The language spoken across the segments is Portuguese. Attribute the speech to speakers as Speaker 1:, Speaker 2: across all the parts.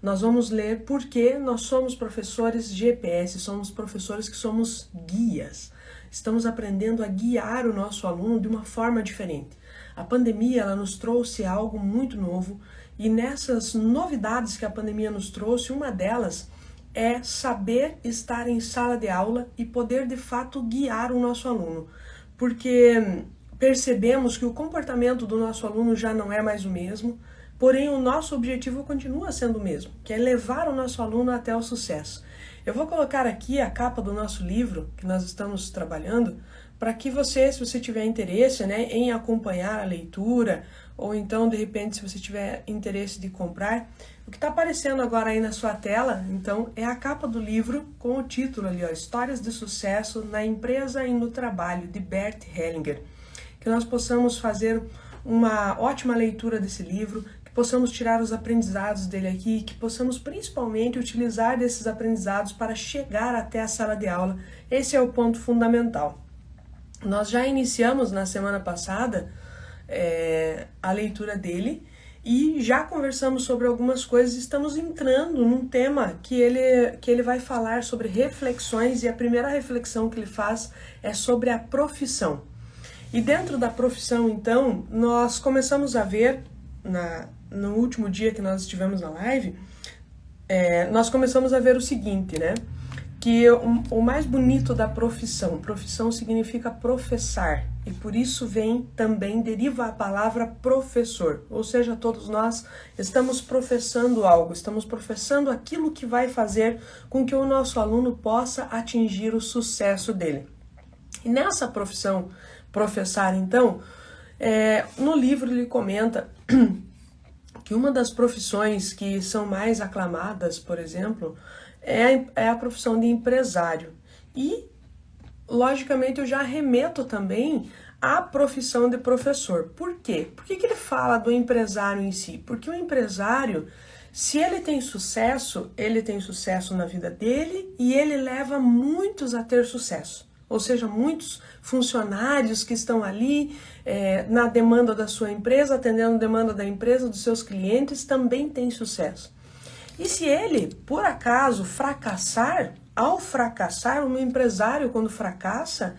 Speaker 1: Nós vamos ler porque nós somos professores GPS, somos professores que somos guias. Estamos aprendendo a guiar o nosso aluno de uma forma diferente. A pandemia, ela nos trouxe algo muito novo, e nessas novidades que a pandemia nos trouxe, uma delas é saber estar em sala de aula e poder de fato guiar o nosso aluno, porque percebemos que o comportamento do nosso aluno já não é mais o mesmo, porém o nosso objetivo continua sendo o mesmo, que é levar o nosso aluno até o sucesso. Eu vou colocar aqui a capa do nosso livro que nós estamos trabalhando, para que você, se você tiver interesse, né, em acompanhar a leitura, ou então, de repente, se você tiver interesse de comprar, o que está aparecendo agora aí na sua tela, então, é a capa do livro com o título ali, ó, Histórias de Sucesso na Empresa e no Trabalho, de Bert Hellinger. Que nós possamos fazer uma ótima leitura desse livro, que possamos tirar os aprendizados dele aqui, que possamos principalmente utilizar desses aprendizados para chegar até a sala de aula. Esse é o ponto fundamental. Nós já iniciamos na semana passada a leitura dele e já conversamos sobre algumas coisas. Estamos entrando num tema que ele vai falar sobre reflexões, e a primeira reflexão que ele faz é sobre a profissão. E dentro da profissão, então, nós começamos a ver, no último dia que nós estivemos na live, nós começamos a ver o seguinte, né? Que o mais bonito da profissão significa professar, e por isso também deriva a palavra professor, ou seja, todos nós estamos professando algo, estamos professando aquilo que vai fazer com que o nosso aluno possa atingir o sucesso dele. E nessa profissão, professar, então, no livro ele comenta que uma das profissões que são mais aclamadas, por exemplo, é a profissão de empresário. E, logicamente, eu já remeto também à profissão de professor. Por quê? Por que ele fala do empresário em si? Porque o empresário, se ele tem sucesso na vida dele, e ele leva muitos a ter sucesso. Ou seja, muitos funcionários que estão ali na demanda da sua empresa, atendendo a demanda da empresa, dos seus clientes, também têm sucesso. E se ele, por acaso, fracassar, ao fracassar, um empresário, quando fracassa,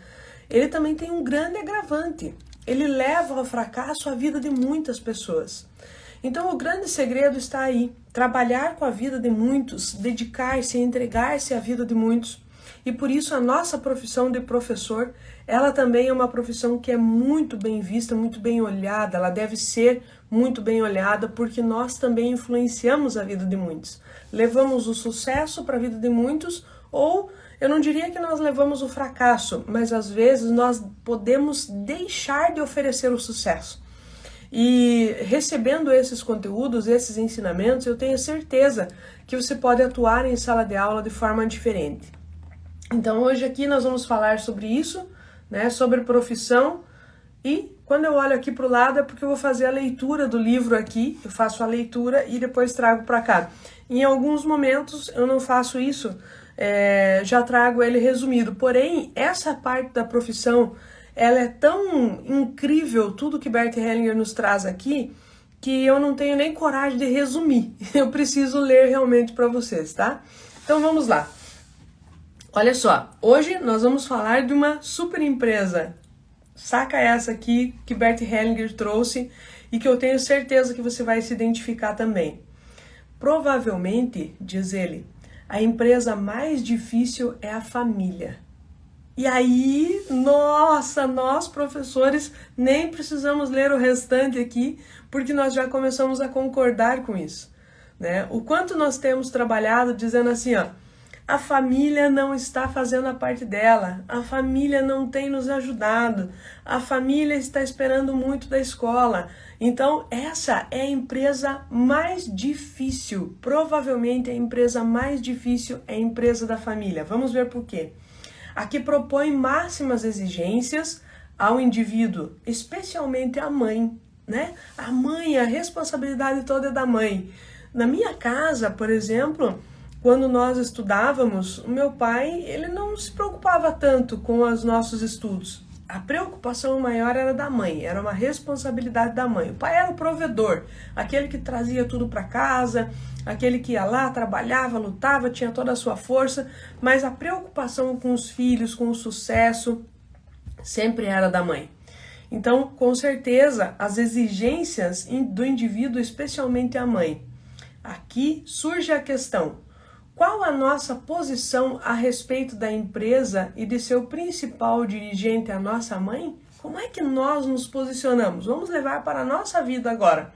Speaker 1: ele também tem um grande agravante. Ele leva ao fracasso a vida de muitas pessoas. Então, o grande segredo está aí, trabalhar com a vida de muitos, dedicar-se, entregar-se à vida de muitos. E por isso a nossa profissão de professor, ela também é uma profissão que é muito bem vista, muito bem olhada, ela deve ser muito bem olhada, porque nós também influenciamos a vida de muitos. Levamos o sucesso para a vida de muitos, ou eu não diria que nós levamos o fracasso, mas às vezes nós podemos deixar de oferecer o sucesso. E recebendo esses conteúdos, esses ensinamentos, eu tenho certeza que você pode atuar em sala de aula de forma diferente. Então hoje aqui nós vamos falar sobre isso, né, sobre profissão, e quando eu olho aqui para o lado é porque eu vou fazer a leitura do livro aqui, eu faço a leitura e depois trago para cá. Em alguns momentos eu não faço isso, já trago ele resumido, porém essa parte da profissão, ela é tão incrível, tudo que Bert Hellinger nos traz aqui, que eu não tenho nem coragem de resumir, eu preciso ler realmente para vocês, tá? Então vamos lá. Olha só, hoje nós vamos falar de uma super empresa. Saca essa aqui que Bert Hellinger trouxe e que eu tenho certeza que você vai se identificar também. Provavelmente, diz ele, a empresa mais difícil é a família. E aí, nossa, nós professores nem precisamos ler o restante aqui, porque nós já começamos a concordar com isso, né? O quanto nós temos trabalhado dizendo assim, ó, a família não está fazendo a parte dela, a família não tem nos ajudado, a família está esperando muito da escola. Então, essa é a empresa mais difícil. Provavelmente a empresa mais difícil é a empresa da família. Vamos ver por quê. Aqui propõe máximas exigências ao indivíduo, especialmente à mãe, né? A mãe, a responsabilidade toda é da mãe. Na minha casa, por exemplo, quando nós estudávamos, o meu pai, ele não se preocupava tanto com os nossos estudos. A preocupação maior era da mãe, era uma responsabilidade da mãe. O pai era o provedor, aquele que trazia tudo para casa, aquele que ia lá, trabalhava, lutava, tinha toda a sua força, mas a preocupação com os filhos, com o sucesso, sempre era da mãe. Então, com certeza, as exigências do indivíduo, especialmente a mãe. Aqui surge a questão: qual a nossa posição a respeito da empresa e de seu principal dirigente, a nossa mãe? Como é que nós nos posicionamos? Vamos levar para a nossa vida agora,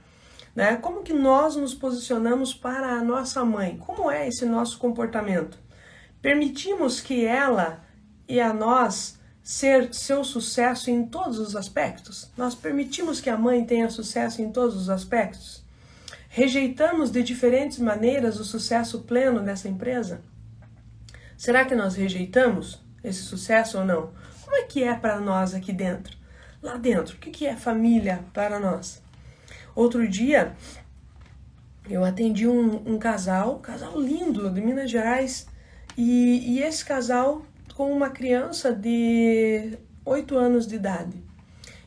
Speaker 1: né? Como que nós nos posicionamos para a nossa mãe? Como é esse nosso comportamento? Permitimos que ela e a nós ser seu sucesso em todos os aspectos? Nós permitimos que a mãe tenha sucesso em todos os aspectos? Rejeitamos de diferentes maneiras o sucesso pleno dessa empresa? Será que nós rejeitamos esse sucesso ou não? Como é que é para nós aqui dentro? Lá dentro, o que é família para nós? Outro dia, eu atendi um casal lindo de Minas Gerais, e esse casal com uma criança de 8 anos de idade.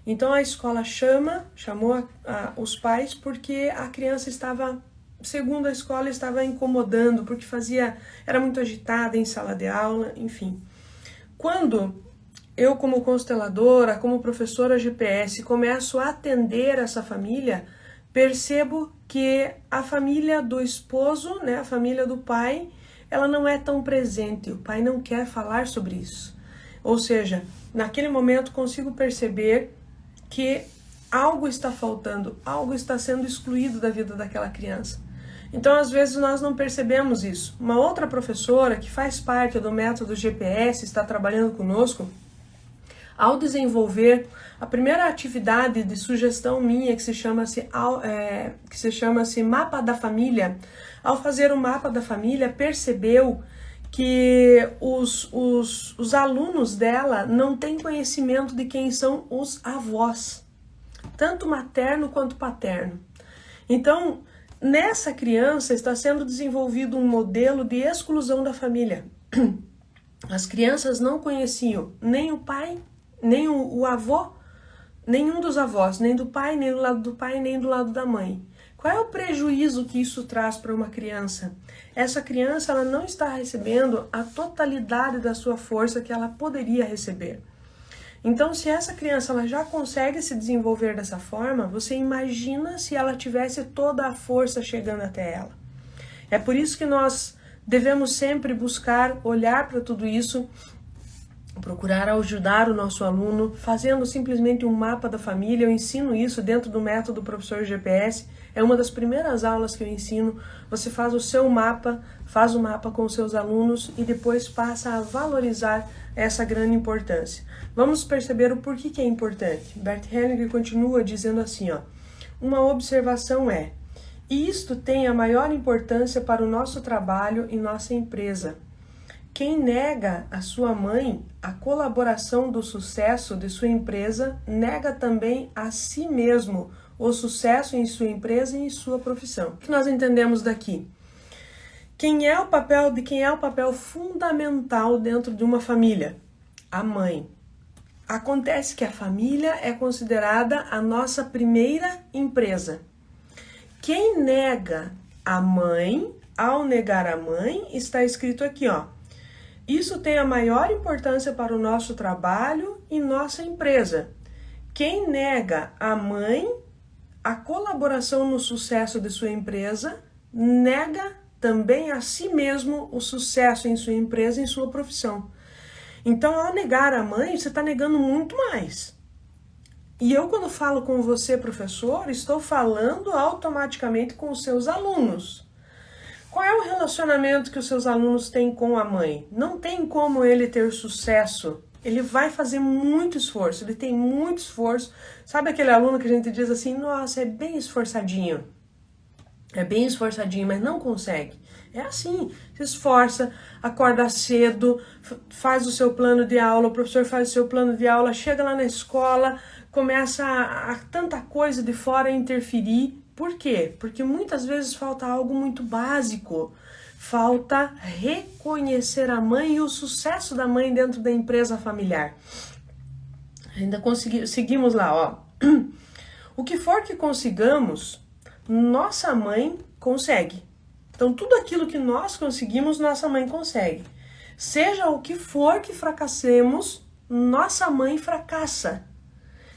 Speaker 1: Então a escola chamou os pais porque a criança estava, segundo a escola, estava incomodando, porque era muito agitada em sala de aula, enfim. Quando eu, como consteladora, como professora GPS, começo a atender essa família, percebo que a família do esposo, né, a família do pai, ela não é tão presente, o pai não quer falar sobre isso. Ou seja, naquele momento consigo perceber que algo está faltando, algo está sendo excluído da vida daquela criança. Então, às vezes, nós não percebemos isso. Uma outra professora que faz parte do método GPS, está trabalhando conosco, ao desenvolver a primeira atividade de sugestão minha, que se chama-se Mapa da Família, ao fazer o Mapa da Família, percebeu que os alunos dela não têm conhecimento de quem são os avós, tanto materno quanto paterno. Então, nessa criança está sendo desenvolvido um modelo de exclusão da família. As crianças não conheciam nem o pai, nem o avô, nenhum dos avós, nem do pai, nem do lado do pai, nem do lado da mãe. Qual é o prejuízo que isso traz para uma criança? Essa criança, ela não está recebendo a totalidade da sua força que ela poderia receber. Então, se essa criança ela já consegue se desenvolver dessa forma, você imagina se ela tivesse toda a força chegando até ela. É por isso que nós devemos sempre buscar olhar para tudo isso, procurar ajudar o nosso aluno, fazendo simplesmente um mapa da família. Eu ensino isso dentro do método Professor GPS. É uma das primeiras aulas que eu ensino. Você faz o seu mapa, faz o mapa com os seus alunos e depois passa a valorizar essa grande importância. Vamos perceber o porquê que é importante. Bert Hellinger continua dizendo assim, uma observação é: isto tem a maior importância para o nosso trabalho e nossa empresa. Quem nega à sua mãe a colaboração do sucesso de sua empresa, nega também a si mesmo o sucesso em sua empresa e em sua profissão. O que nós entendemos daqui? Quem é o papel fundamental dentro de uma família? A mãe. Acontece que a família é considerada a nossa primeira empresa. Quem nega a mãe, ao negar a mãe, está escrito aqui, isso tem a maior importância para o nosso trabalho e nossa empresa. Quem nega a mãe, a colaboração no sucesso de sua empresa, nega também a si mesmo o sucesso em sua empresa e em sua profissão. Então, ao negar a mãe, você está negando muito mais. E eu, quando falo com você, professor, estou falando automaticamente com os seus alunos. Qual é o relacionamento que os seus alunos têm com a mãe? Não tem como ele ter sucesso. Ele vai fazer muito esforço, ele tem muito esforço. Sabe aquele aluno que a gente diz assim, nossa, é bem esforçadinho, mas não consegue. É assim, se esforça, acorda cedo, faz o seu plano de aula, o professor faz o seu plano de aula, chega lá na escola, começa a tanta coisa de fora interferir. Por quê? Porque muitas vezes falta algo muito básico. Falta reconhecer a mãe e o sucesso da mãe dentro da empresa familiar. Ainda seguimos lá, ó. O que for que consigamos, nossa mãe consegue. Então, tudo aquilo que nós conseguimos, nossa mãe consegue. Seja o que for que fracassemos, nossa mãe fracassa.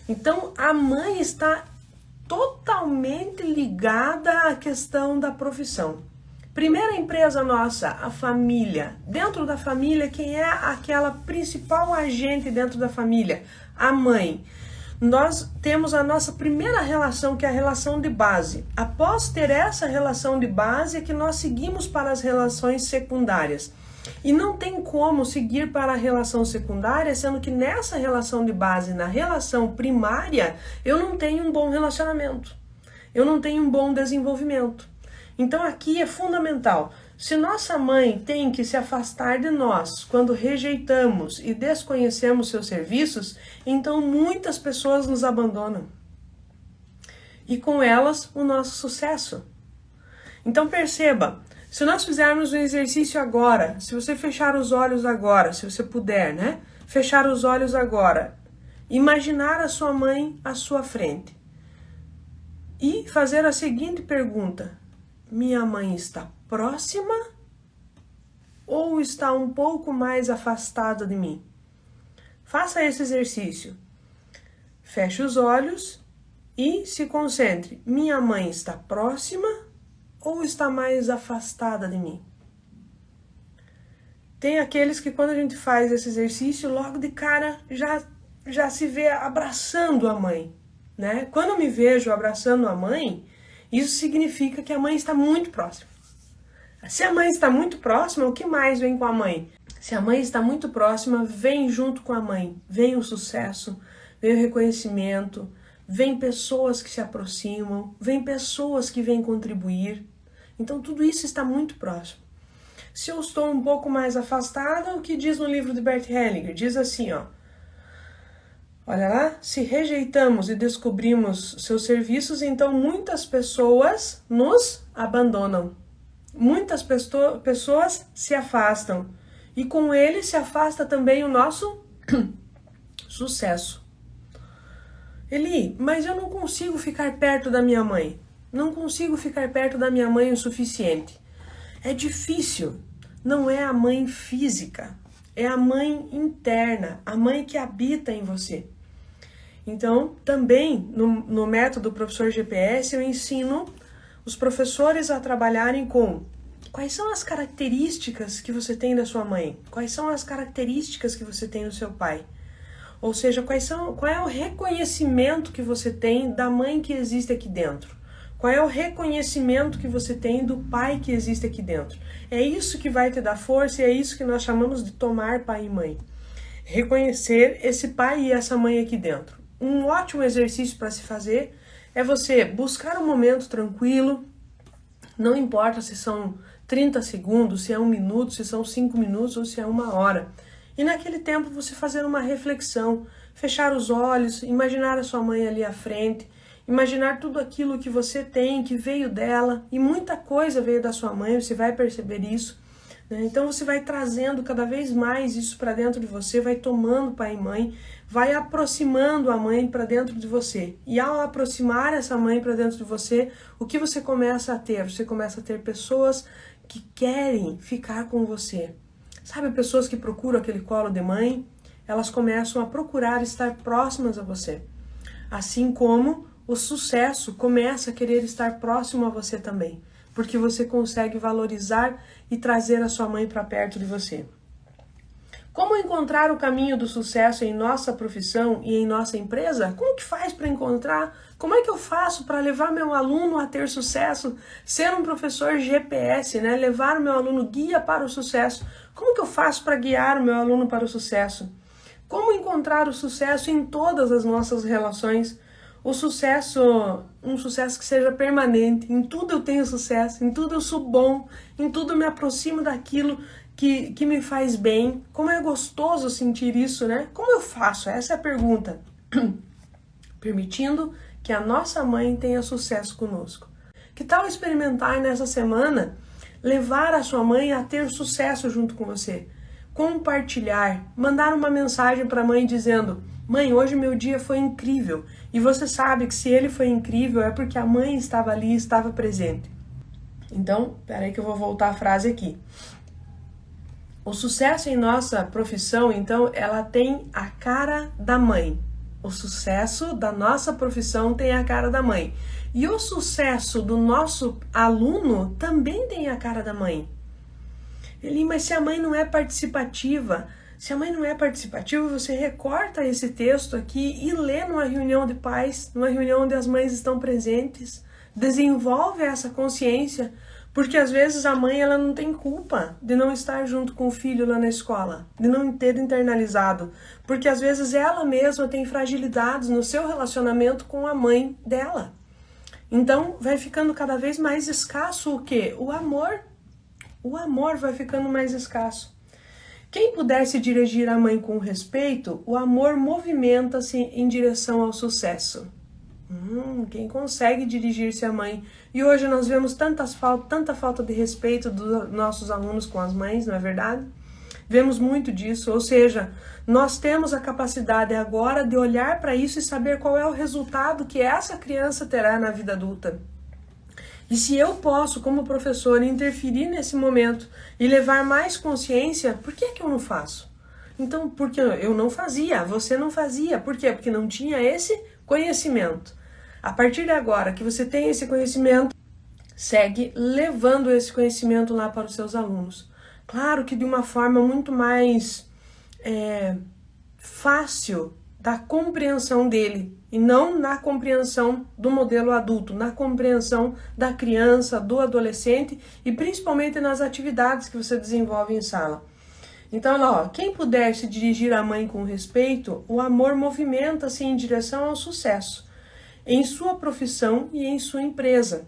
Speaker 1: Então, a mãe está totalmente ligada à questão da profissão. Primeira empresa nossa, a família. Dentro da família, quem é aquela principal agente dentro da família? A mãe. Nós temos a nossa primeira relação, que é a relação de base. Após ter essa relação de base, é que nós seguimos para as relações secundárias. E não tem como seguir para a relação secundária, sendo que nessa relação de base, na relação primária, eu não tenho um bom relacionamento. Eu não tenho um bom desenvolvimento. Então aqui é fundamental. Se nossa mãe tem que se afastar de nós quando rejeitamos e desconhecemos seus serviços, então muitas pessoas nos abandonam. E com elas o nosso sucesso. Então perceba, se nós fizermos um exercício agora, se você fechar os olhos agora, se você puder, né? Fechar os olhos agora, imaginar a sua mãe à sua frente e fazer a seguinte pergunta: minha mãe está próxima ou está um pouco mais afastada de mim? Faça esse exercício. Feche os olhos e se concentre. Minha mãe está próxima ou está mais afastada de mim? Tem aqueles que quando a gente faz esse exercício, logo de cara já se vê abraçando a mãe, né? Quando eu me vejo abraçando a mãe, isso significa que a mãe está muito próxima. Se a mãe está muito próxima, o que mais vem com a mãe? Se a mãe está muito próxima, vem junto com a mãe. Vem o sucesso, vem o reconhecimento, vem pessoas que se aproximam, vem pessoas que vêm contribuir. Então tudo isso está muito próximo. Se eu estou um pouco mais afastada, o que diz no livro de Bert Hellinger? Diz assim, ó. Olha lá, se rejeitamos e descobrimos seus serviços, então muitas pessoas nos abandonam. Muitas pessoas se afastam. E com ele se afasta também o nosso sucesso. Eli, mas eu não consigo ficar perto da minha mãe. Não consigo ficar perto da minha mãe o suficiente. É difícil. Não é a mãe física. É a mãe interna. A mãe que habita em você. Então, também no método Professor GPS, eu ensino os professores a trabalharem com quais são as características que você tem da sua mãe, quais são as características que você tem do seu pai. Ou seja, qual é o reconhecimento que você tem da mãe que existe aqui dentro? Qual é o reconhecimento que você tem do pai que existe aqui dentro? É isso que vai te dar força e é isso que nós chamamos de tomar pai e mãe. Reconhecer esse pai e essa mãe aqui dentro. Um ótimo exercício para se fazer é você buscar um momento tranquilo, não importa se são 30 segundos, se é 1 minuto, se são 5 minutos ou se é 1 hora. E naquele tempo você fazer uma reflexão, fechar os olhos, imaginar a sua mãe ali à frente, imaginar tudo aquilo que você tem, que veio dela, e muita coisa veio da sua mãe, você vai perceber isso. Então você vai trazendo cada vez mais isso para dentro de você, vai tomando pai e mãe, vai aproximando a mãe para dentro de você. E ao aproximar essa mãe para dentro de você, o que você começa a ter? Você começa a ter pessoas que querem ficar com você. Sabe, pessoas que procuram aquele colo de mãe? Elas começam a procurar estar próximas a você. Assim como o sucesso começa a querer estar próximo a você também. Porque você consegue valorizar e trazer a sua mãe para perto de você. Como encontrar o caminho do sucesso em nossa profissão e em nossa empresa? Como que faz para encontrar? Como é que eu faço para levar meu aluno a ter sucesso? Ser um professor GPS, né? Levar o meu aluno guia para o sucesso. Como que eu faço para guiar o meu aluno para o sucesso? Como encontrar o sucesso em todas as nossas relações? O sucesso, um sucesso que seja permanente. Em tudo eu tenho sucesso, em tudo eu sou bom, em tudo eu me aproximo daquilo que me faz bem. Como é gostoso sentir isso, né? Como eu faço? Essa é a pergunta. Permitindo que a nossa mãe tenha sucesso conosco. Que tal experimentar nessa semana levar a sua mãe a ter sucesso junto com você? Compartilhar, mandar uma mensagem para a mãe dizendo: Mãe, hoje meu dia foi incrível. E você sabe que se ele foi incrível é porque a mãe estava ali, estava presente. Então, peraí que eu vou voltar a frase aqui. O sucesso em nossa profissão, então, ela tem a cara da mãe. O sucesso da nossa profissão tem a cara da mãe. E o sucesso do nosso aluno também tem a cara da mãe. Mas se a mãe não é participativa, você recorta esse texto aqui e lê numa reunião de pais, numa reunião onde as mães estão presentes, desenvolve essa consciência, porque às vezes a mãe ela não tem culpa de não estar junto com o filho lá na escola, de não ter internalizado, porque às vezes ela mesma tem fragilidades no seu relacionamento com a mãe dela. Então vai ficando cada vez mais escasso o quê? O amor. O amor vai ficando mais escasso. Quem puder se dirigir à mãe com respeito, o amor movimenta-se em direção ao sucesso. Quem consegue dirigir-se à mãe? E hoje nós vemos tanta falta de respeito dos nossos alunos com as mães, não é verdade? Vemos muito disso, ou seja, nós temos a capacidade agora de olhar para isso e saber qual é o resultado que essa criança terá na vida adulta. E se eu posso, como professor, interferir nesse momento e levar mais consciência, por que eu não faço? Então, porque eu não fazia, você não fazia. Por quê? Porque não tinha esse conhecimento. A partir de agora que você tem esse conhecimento, segue levando esse conhecimento lá para os seus alunos. Claro que de uma forma muito mais fácil da compreensão dele, e não na compreensão do modelo adulto, na compreensão da criança, do adolescente e principalmente nas atividades que você desenvolve em sala. Então, quem puder se dirigir à mãe com respeito, o amor movimenta-se em direção ao sucesso, em sua profissão e em sua empresa.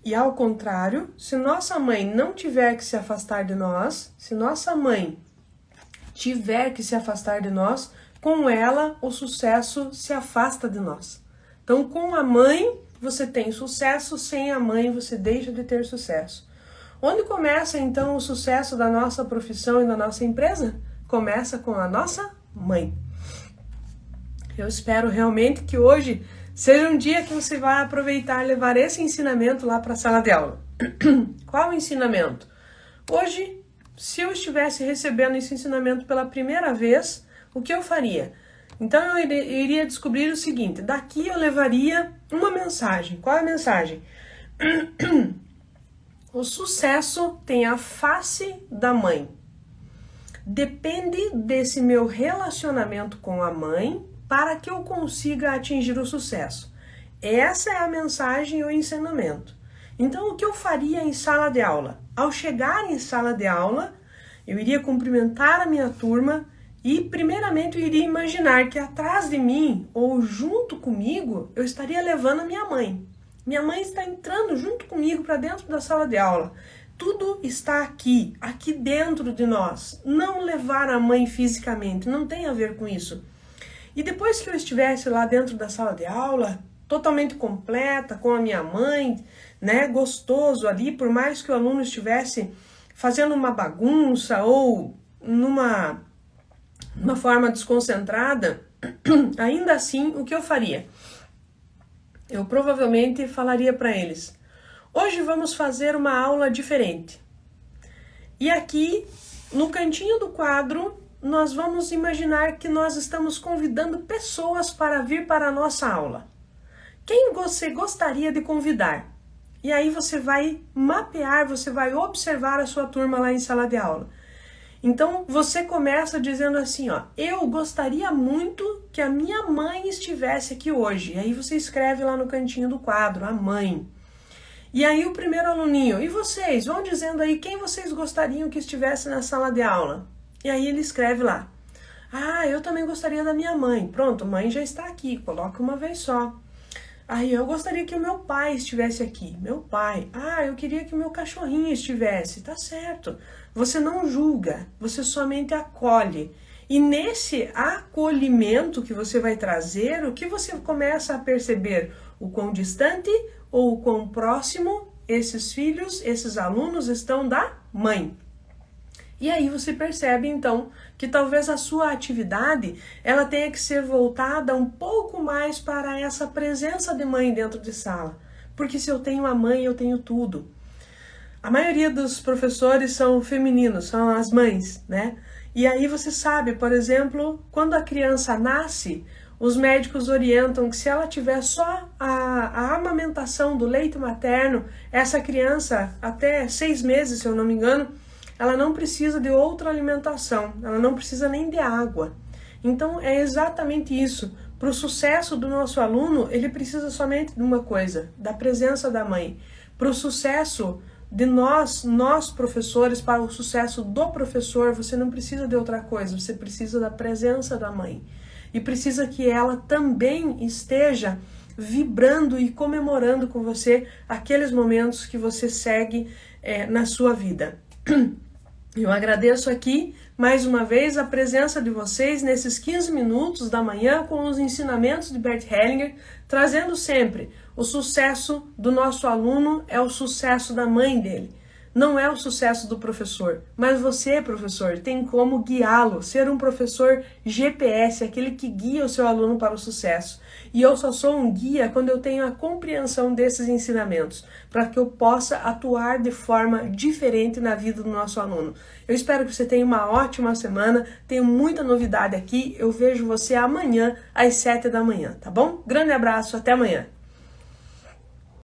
Speaker 1: E ao contrário, se nossa mãe não tiver que se afastar de nós, se nossa mãe tiver que se afastar de nós, com ela o sucesso se afasta de nós. Então, com a mãe você tem sucesso, sem a mãe você deixa de ter sucesso. Onde começa então o sucesso da nossa profissão e da nossa empresa? Começa com a nossa mãe. Eu espero realmente que hoje seja um dia que você vai aproveitar e levar esse ensinamento lá para a sala de aula. Qual o ensinamento? Hoje, se eu estivesse recebendo esse ensinamento pela primeira vez, o que eu faria? Então eu iria descobrir o seguinte, daqui eu levaria uma mensagem. Qual é a mensagem? O sucesso tem a face da mãe. Depende desse meu relacionamento com a mãe para que eu consiga atingir o sucesso. Essa é a mensagem e o ensinamento. Então, o que eu faria em sala de aula? Ao chegar em sala de aula, eu iria cumprimentar a minha turma e, primeiramente, eu iria imaginar que atrás de mim, ou junto comigo, eu estaria levando a minha mãe. Minha mãe está entrando junto comigo para dentro da sala de aula. Tudo está aqui dentro de nós. Não levar a mãe fisicamente, não tem a ver com isso. E depois que eu estivesse lá dentro da sala de aula, totalmente completa, com a minha mãe, né, gostoso ali, por mais que o aluno estivesse fazendo uma bagunça ou numa forma desconcentrada, ainda assim, o que eu faria? Eu provavelmente falaria para eles, hoje vamos fazer uma aula diferente. E aqui, no cantinho do quadro, nós vamos imaginar que nós estamos convidando pessoas para vir para a nossa aula. Quem você gostaria de convidar? E aí você vai mapear, você vai observar a sua turma lá em sala de aula. Então você começa dizendo assim, eu gostaria muito que a minha mãe estivesse aqui hoje. E aí você escreve lá no cantinho do quadro, a mãe. E aí o primeiro aluninho, e vocês? Vão dizendo aí quem vocês gostariam que estivesse na sala de aula. E aí ele escreve lá, eu também gostaria da minha mãe. Pronto, mãe já está aqui, coloca uma vez só. Aí eu gostaria que o meu pai estivesse aqui. Meu pai. Eu queria que o meu cachorrinho estivesse. Tá certo. Você não julga, você somente acolhe. E nesse acolhimento que você vai trazer, o que você começa a perceber? O quão distante ou o quão próximo esses filhos, esses alunos estão da mãe. E aí você percebe, então, que talvez a sua atividade ela tenha que ser voltada um pouco mais para essa presença de mãe dentro de sala. Porque se eu tenho a mãe, eu tenho tudo. A maioria dos professores são femininos, são as mães, né? E aí você sabe, por exemplo, quando a criança nasce, os médicos orientam que se ela tiver só a amamentação do leite materno, essa criança, até 6 meses, se eu não me engano, ela não precisa de outra alimentação, ela não precisa nem de água. Então é exatamente isso. Para o sucesso do nosso aluno, ele precisa somente de uma coisa, da presença da mãe. Para o sucesso de nós professores, para o sucesso do professor, você não precisa de outra coisa, você precisa da presença da mãe. E precisa que ela também esteja vibrando e comemorando com você aqueles momentos que você segue na sua vida. Eu agradeço aqui, mais uma vez, a presença de vocês nesses 15 minutos da manhã com os ensinamentos de Bert Hellinger, trazendo sempre o sucesso do nosso aluno é o sucesso da mãe dele. Não é o sucesso do professor, mas você, professor, tem como guiá-lo, ser um professor GPS, aquele que guia o seu aluno para o sucesso. E eu só sou um guia quando eu tenho a compreensão desses ensinamentos, para que eu possa atuar de forma diferente na vida do nosso aluno. Eu espero que você tenha uma ótima semana, tenho muita novidade aqui, eu vejo você amanhã às 7 da manhã, tá bom? Grande abraço, até amanhã!